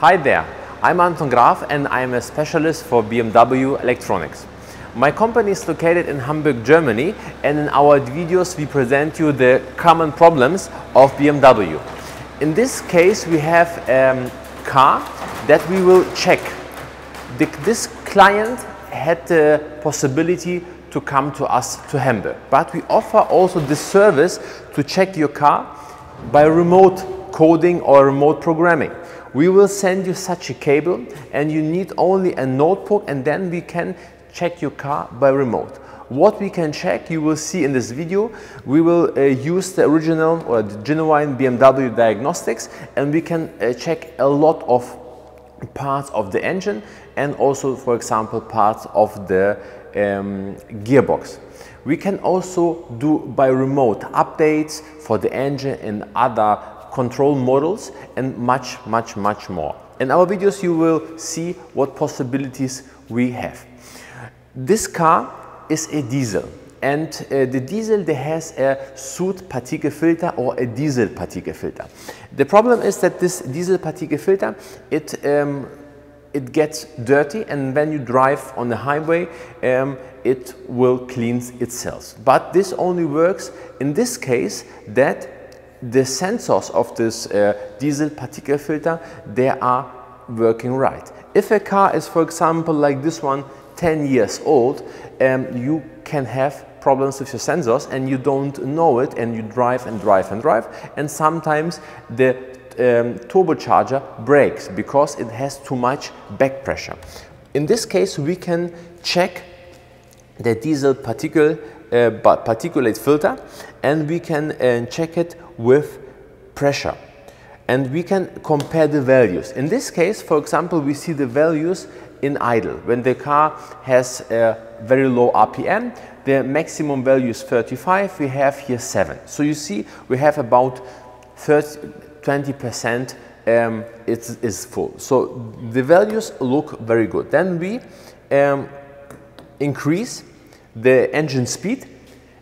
Hi there, I'm Anton Graf and I'm a specialist for BMW electronics. My company is located in Hamburg, Germany, and in our videos we present you the common problems of BMW. In this case we have a car that we will check. This client had the possibility to come to us to Hamburg, but we offer also this service to check your car by remote coding or remote programming. We will send you such a cable and you need only a notebook, and then we can check your car by remote. What we can check you will see in this video. We will use the original or the genuine BMW diagnostics, and we can check a lot of parts of the engine and also, for example, parts of the gearbox. We can also do by remote updates for the engine and other control models and much more. In our videos you will see what possibilities we have. This car is a diesel, and the diesel has a soot particle filter or a diesel particle filter. The problem is that this diesel particle filter, it gets dirty, and when you drive on the highway it will clean itself. But this only works in this case that the sensors of this diesel particle filter, they are working right. If a car is, for example, like this one, 10 years old, you can have problems with your sensors and you don't know it, and you drive and drive and drive, and sometimes the turbocharger breaks because it has too much back pressure. In this case we can check the diesel particulate filter, and we can check it with pressure, and we can compare the values. In this case, for example, we see the values in idle. When the car has a very low RPM, the maximum value is 35, we have here 7. So you see we have about 20% it is full. So the values look very good. Then we increase the engine speed.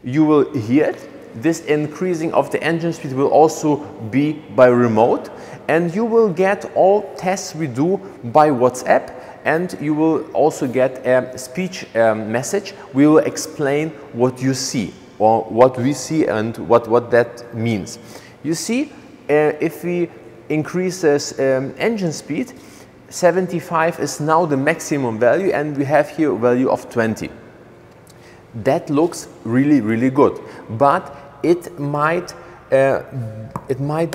You will hear it. This increasing of the engine speed will also be by remote, and you will get all tests we do by WhatsApp, and you will also get a speech message. We will explain what you see or what we see and what that means. You see, if we increase this engine speed, 75 is now the maximum value, and we have here a value of 20. That looks really good, but it might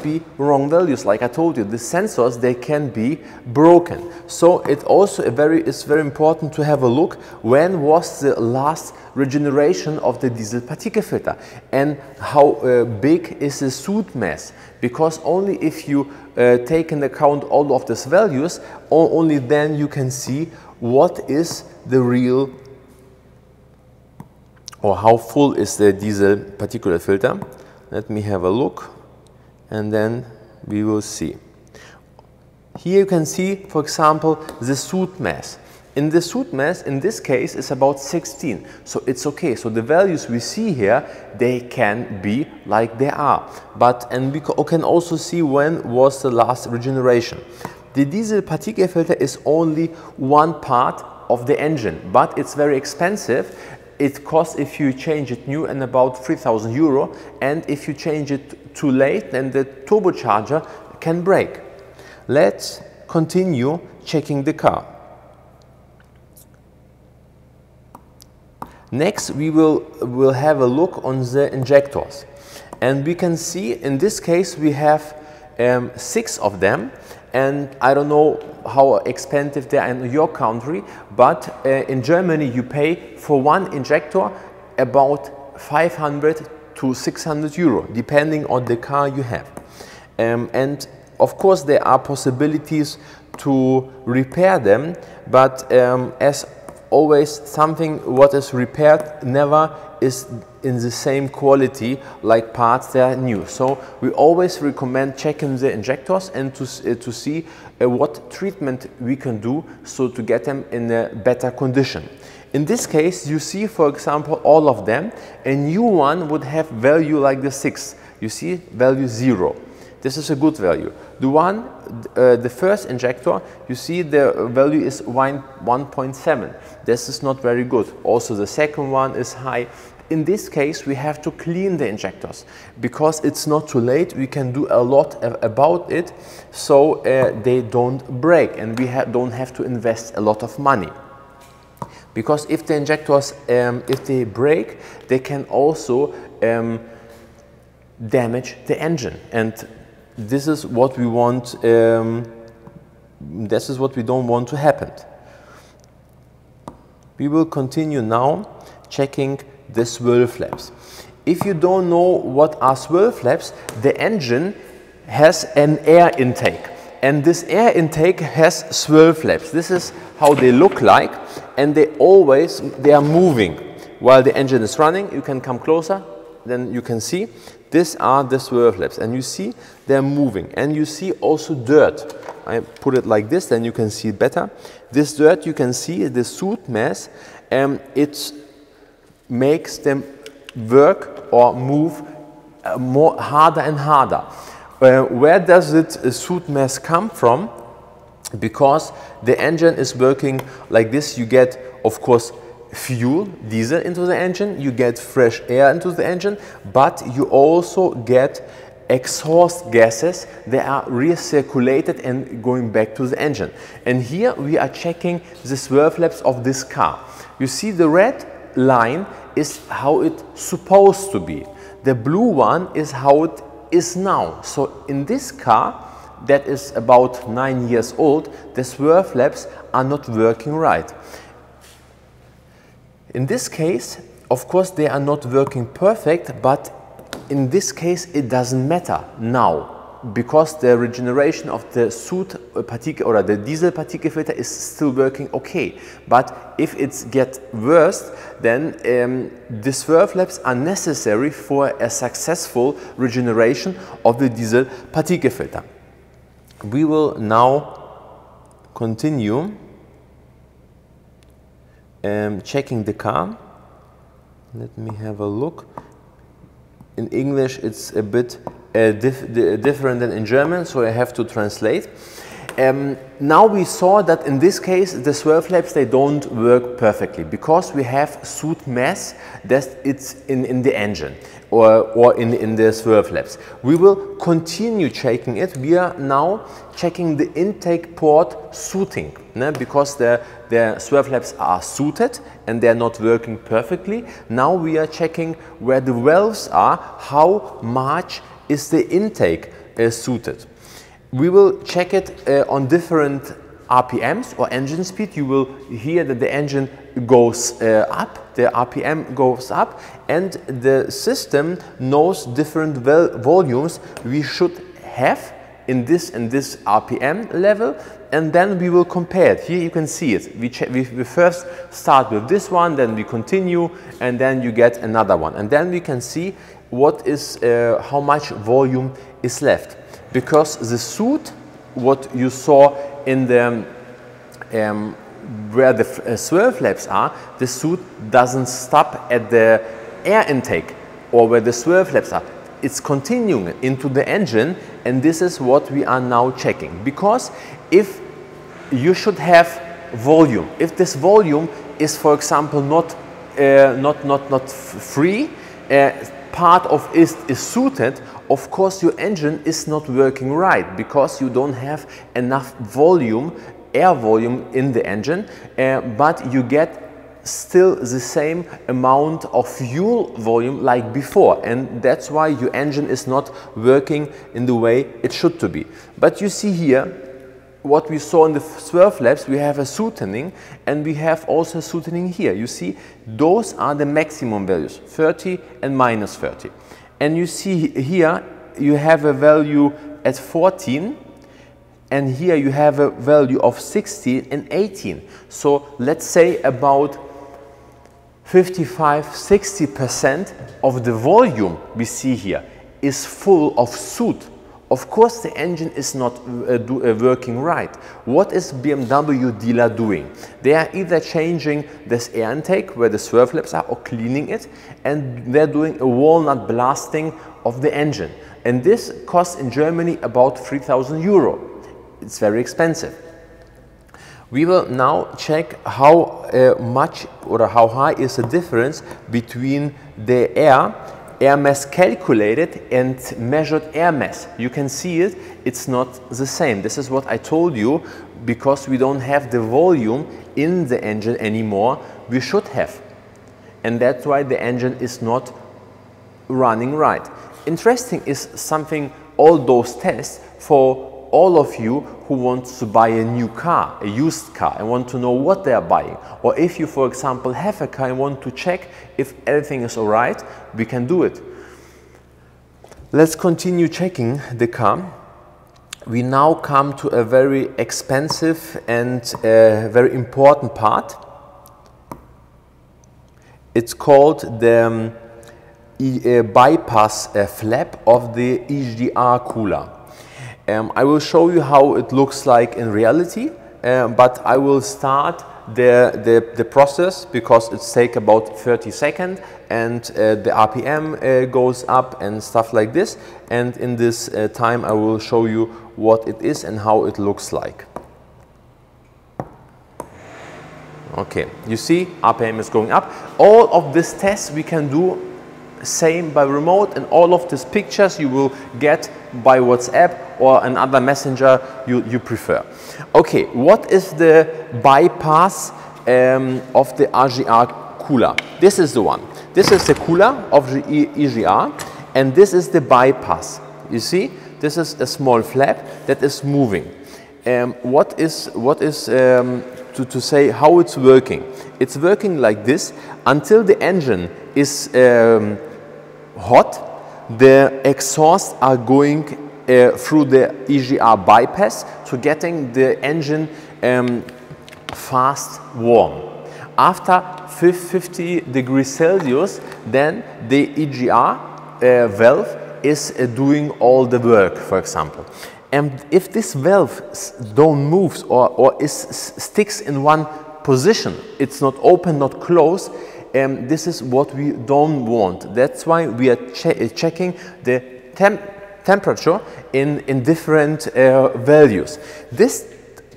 be wrong values. Like I told you, the sensors, they can be broken. So it also is very important to have a look when was the last regeneration of the diesel particle filter, and how big is the soot mass, because only if you take into account all of these values, only then you can see what is the real, or how full is the diesel particulate filter. Let me have a look, and then we will see. Here you can see, for example, the soot mass. In the soot mass, in this case, is about 16, so it's okay. So the values we see here, they can be like they are. And we can also see when was the last regeneration. The diesel particle filter is only one part of the engine, but it's very expensive. It costs, if you change it new, and about 3,000 euro, and if you change it too late, then the turbocharger can break. Let's continue checking the car. Next we will have a look on the injectors, and we can see in this case we have 6 of them, and I don't know how expensive they are in your country, but in Germany you pay for one injector about 500 to 600 euro, depending on the car you have. And of course there are possibilities to repair them, but as always, something what is repaired never is in the same quality like parts that are new. So we always recommend checking the injectors and to see what treatment we can do so to get them in a better condition. In this case, you see, for example, all of them. A new one would have value like the 6. You see, value 0. This is a good value. The first injector, you see the value is 1.7. This is not very good. Also the second one is high. In this case, we have to clean the injectors because it's not too late. We can do a lot about it so they don't break, and we don't have to invest a lot of money. Because if the injectors, if they break, they can also damage the engine, and this is what we want. This is what we don't want to happen. We will continue now checking the swirl flaps. If you don't know what are swirl flaps, the engine has an air intake, and this air intake has swirl flaps. This is how they look like, and they are moving while the engine is running. You can come closer, then you can see these are the swirl flaps, and you see they're moving, and you see also dirt. I put it like this, then you can see it better. This dirt, you can see the soot mass, it makes them work or move more harder and harder. Where does it soot mass come from? Because the engine is working like this. You get, of course, fuel, diesel into the engine, you get fresh air into the engine, but you also get exhaust gases that are recirculated and going back to the engine. And here we are checking the swirl flaps of this car. You see the red line is how it's supposed to be. The blue one is how it is now. So in this car that is about 9 years old, the swirl flaps are not working right. In this case, of course, they are not working perfect, but in this case it doesn't matter now, because the regeneration of the soot particle or the diesel particle filter is still working okay. But if it gets worse, then the swirl flaps are necessary for a successful regeneration of the diesel particle filter. We will now continue checking the car. Let me have a look. In English it's a bit different than in German, so I have to translate. Now we saw that in this case the swirl flaps, they don't work perfectly because we have soot mass that it's in the engine or in the swirl flaps. We will continue checking it. We are now checking the intake port sooting, because the swirl flaps are sooted and they're not working perfectly. Now we are checking where the valves are, how much is the intake sooted. We will check it on different RPMs or engine speed. You will hear that the engine goes up, the RPM goes up, and the system knows different volumes we should have in this RPM level, and then we will compare it. Here you can see it. We first start with this one, then we continue, and then you get another one, and then we can see what is how much volume is left, because the soot, what you saw in the where the swirl flaps are, the soot doesn't stop at the air intake or where the swirl flaps are. It's continuing into the engine, and this is what we are now checking. Because if you should have volume, if this volume is, for example, not free, part of it is sooted, of course your engine is not working right, because you don't have enough volume, air volume in the engine, but you get still the same amount of fuel volume like before, and that's why your engine is not working in the way it should to be. But you see here what we saw in the swirl flaps, we have a sootening, and we have also a sootening here. You see, those are the maximum values, 30 and minus 30. And you see here you have a value at 14, and here you have a value of 16 and 18. So let's say about 55–60% of the volume we see here is full of soot. Of course the engine is not working right. What is BMW dealer doing? They are either changing this air intake where the swirl flaps are, or cleaning it, and they're doing a walnut blasting of the engine. And this costs in Germany about 3,000 euro. It's very expensive. We will now check how much or how high is the difference between the air mass calculated and measured air mass. You can see it, it's not the same. This is what I told you, because we don't have the volume in the engine anymore we should have. And that's why the engine is not running right. Interesting is something, all those tests for all of you who want to buy a new car, a used car, and want to know what they are buying. Or if you, for example, have a car and want to check if everything is all right, we can do it. Let's continue checking the car. We now come to a very expensive and very important part. It's called the bypass flap of the EGR cooler. I will show you how it looks like in reality, but I will start the process because it takes about 30 seconds and the RPM goes up and stuff like this. And in this time I will show you what it is and how it looks like. Okay, you see RPM is going up. All of these tests we can do same by remote, and all of these pictures you will get by WhatsApp or another messenger you prefer. Okay, what is the bypass of the EGR cooler? This is the one. This is the cooler of the EGR, and this is the bypass. You see, this is a small flap that is moving. What is to say how it's working? It's working like this until the engine is hot. The exhausts are going through the EGR bypass to getting the engine fast warm. After 50 degrees Celsius, then the EGR valve is doing all the work, for example. And if this valve don't move or sticks in one position, it's not open, not closed, this is what we don't want. That's why we are checking the temperature in different values. This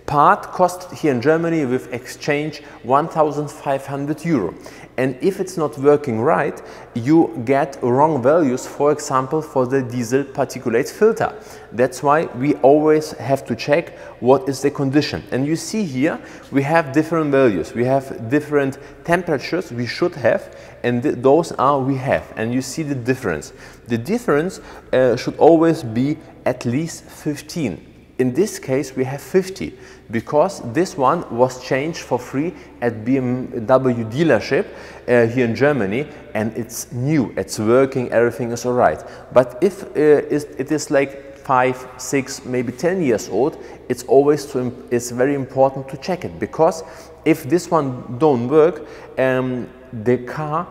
part costs here in Germany with exchange 1,500 euro. And if it's not working right, you get wrong values, for example, for the diesel particulate filter. That's why we always have to check what is the condition. And you see here, we have different values. We have different temperatures we should have, and those are we have. And you see the difference. The difference should always be at least 15. In this case, we have 50, because this one was changed for free at BMW dealership here in Germany, and it's new, it's working, everything is all right. But if it is like 5, 6, maybe 10 years old, it's very important to check it, because if this one don't work, the car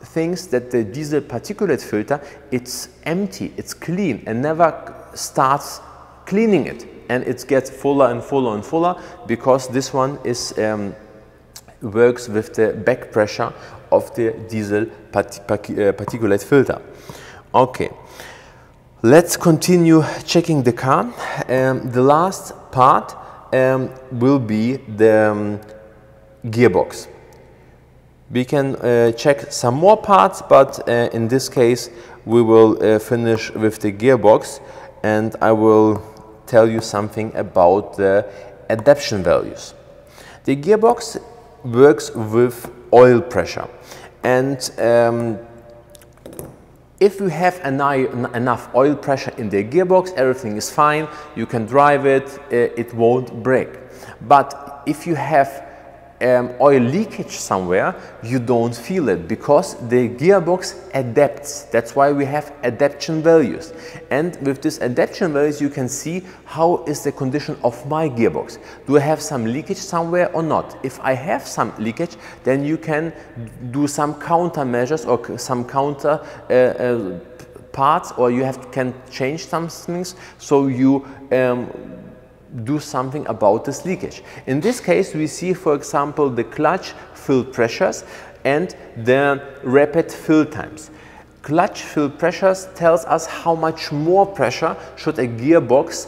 thinks that the diesel particulate filter, it's empty, it's clean, and never starts cleaning it, and it gets fuller and fuller and fuller, because this one is works with the back pressure of the diesel particulate filter. Okay, let's continue checking the car. The last part will be the gearbox. We can check some more parts, but in this case we will finish with the gearbox, and I will tell you something about the adaptation values. The gearbox works with oil pressure, and if you have enough oil pressure in the gearbox, everything is fine, you can drive it, it won't break. But if you have oil leakage somewhere, you don't feel it, because the gearbox adapts. That's why we have adaptation values. And with this adaptation values, you can see how is the condition of my gearbox. Do I have some leakage somewhere or not? If I have some leakage, then you can do some countermeasures or some counter parts, or you can change some things, so you do something about this leakage. In this case, we see, for example, the clutch fill pressures and the rapid fill times. Clutch fill pressures tells us how much more pressure should a gearbox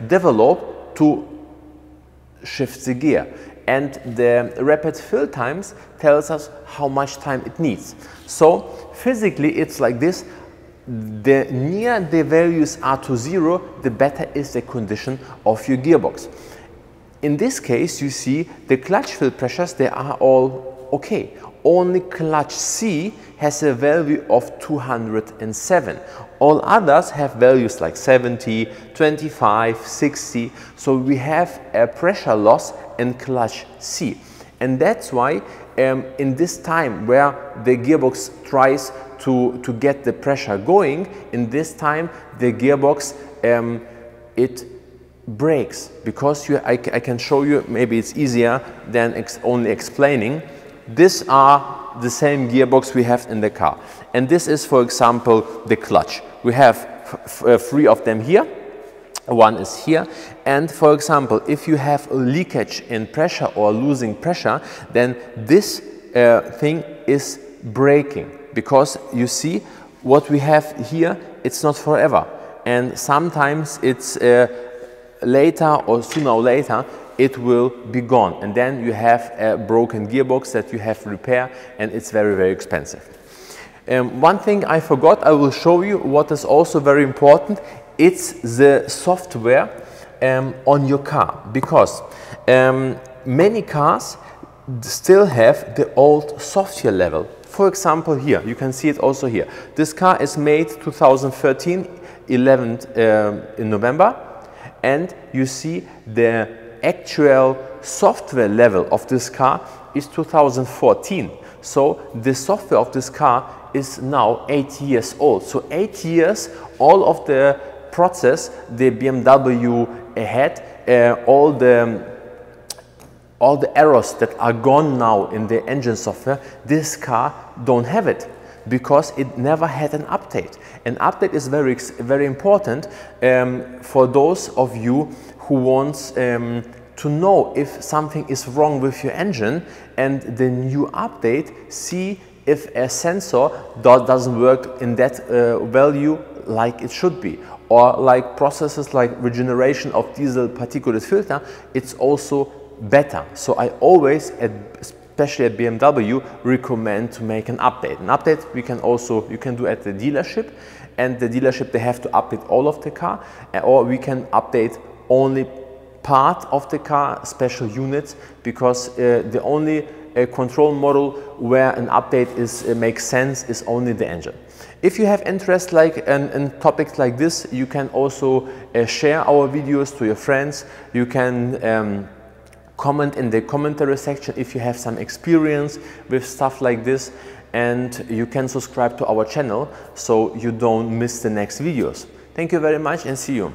develop to shift the gear. And the rapid fill times tells us how much time it needs. So physically it's like this. The nearer the values are to 0, the better is the condition of your gearbox. In this case, you see the clutch fill pressures, they are all okay. Only clutch C has a value of 207. All others have values like 70, 25, 60. So we have a pressure loss in clutch C. And that's why in this time where the gearbox tries to get the pressure going, in this time the gearbox it breaks, because I can show you, maybe it's easier than only explaining. These are the same gearbox we have in the car, and this is, for example, the clutch. We have 3 of them here, 1 is here, and for example, if you have a leakage in pressure or losing pressure, then this thing is breaking, because you see what we have here, it's not forever, and sometimes it's later or sooner or later it will be gone, and then you have a broken gearbox that you have to repair, and it's very, very expensive. One thing I forgot, I will show you what is also very important. It's the software on your car, because many cars still have the old software level. For example, here you can see it also here. This car is made 2013, 11th in November, and you see the actual software level of this car is 2014. So the software of this car is now 8 years old. So 8 years, all of the process the BMW had, all the errors that are gone now in the engine software, this car don't have it, because it never had an update. An update is very important for those of you who wants to know if something is wrong with your engine, and the new update see if a sensor doesn't work in that value like it should be, or like processes like regeneration of diesel particulate filter, it's also better. So I always, especially at BMW, recommend to make an update. An update you can do at the dealership, and the dealership, they have to update all of the car, or we can update only part of the car, special units, because the only control model where an update makes sense is only the engine. If you have interest in topics like this, you can also share our videos to your friends. You can comment in the commentary section if you have some experience with stuff like this, and you can subscribe to our channel so you don't miss the next videos. Thank you very much, and see you.